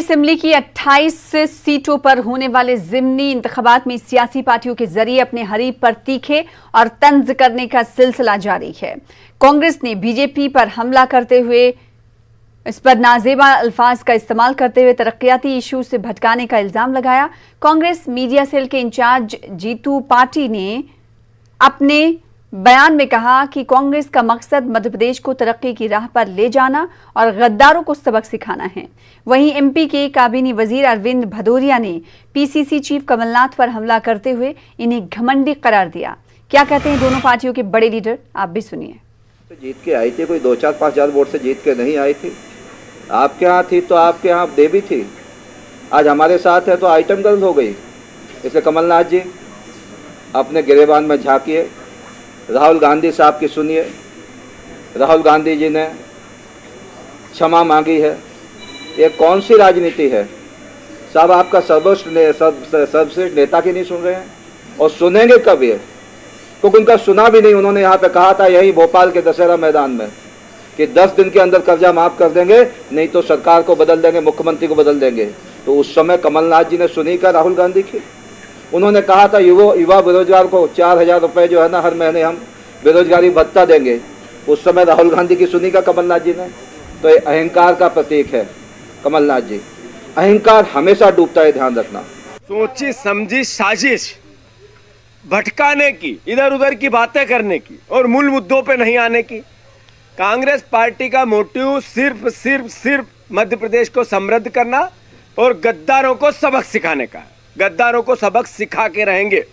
Assembly की 28 सीटों पर होने वाले ज़मनी इंतखाबात में सियासी पार्टियों के जरिए अपने हरीफ पर तीखे और तंज करने का सिलसिला जारी है। कांग्रेस ने बीजेपी पर हमला करते हुए इस पर नाजेबा अल्फाज का इस्तेमाल करते हुए तरक्याती इशू से भटकाने का इल्जाम लगाया। कांग्रेस मीडिया सेल के इंचार्ज जीतू पाटवारी ने अपने बयान में कहा कि कांग्रेस का मकसद मध्य प्रदेश को तरक्की की राह पर ले जाना और गद्दारों को सबक सिखाना है। वहीं एमपी के काबीनी वजीर अरविंद भदौरिया ने पीसीसी चीफ कमल नाथ पर हमला करते हुए इन्हें घमंडी करार दिया। क्या कहते हैं दोनों पार्टियों के बड़े लीडर, आप भी सुनिए। तो जीत के आई थी, कोई 2-4-5 हज़ार वोट से जीत के नहीं आई थी। आपके यहाँ थी तो आपके यहाँ देवी थी, आज हमारे साथ है तो आइटम गर्ल हो गई। इसलिए कमल नाथ जी अपने गिरेबान में झांकिए, राहुल गांधी साहब की सुनिए। राहुल गांधी जी ने क्षमा मांगी है। ये कौन सी राजनीति है साहब? आपका सर्वश्रेष्ठ नेता की नहीं सुन रहे हैं और सुनेंगे कब ये? क्योंकि उनका सुना भी नहीं। उन्होंने यहाँ पे कहा था यही भोपाल के दशहरा मैदान में कि 10 दिन के अंदर कर्जा माफ कर देंगे, नहीं तो सरकार को बदल देंगे, मुख्यमंत्री को बदल देंगे। तो उस समय कमलनाथ जी ने सुनी क्या राहुल गांधी की? उन्होंने कहा था युवा बेरोजगार को 4,000 रुपये जो है ना हर महीने हम बेरोजगारी भत्ता देंगे। उस समय राहुल गांधी की सुनी का कमलनाथ जी ने? तो ये अहंकार का प्रतीक है कमलनाथ जी। अहंकार हमेशा डूबता है, ध्यान रखना। सोची समझी साजिश भटकाने की, इधर उधर की बातें करने की और मूल मुद्दों पे नहीं आने की। कांग्रेस पार्टी का मोटिव सिर्फ मध्य प्रदेश को समृद्ध करना और गद्दारों को सबक सिखाने का। गद्दारों को सबक सिखा के रहेंगे।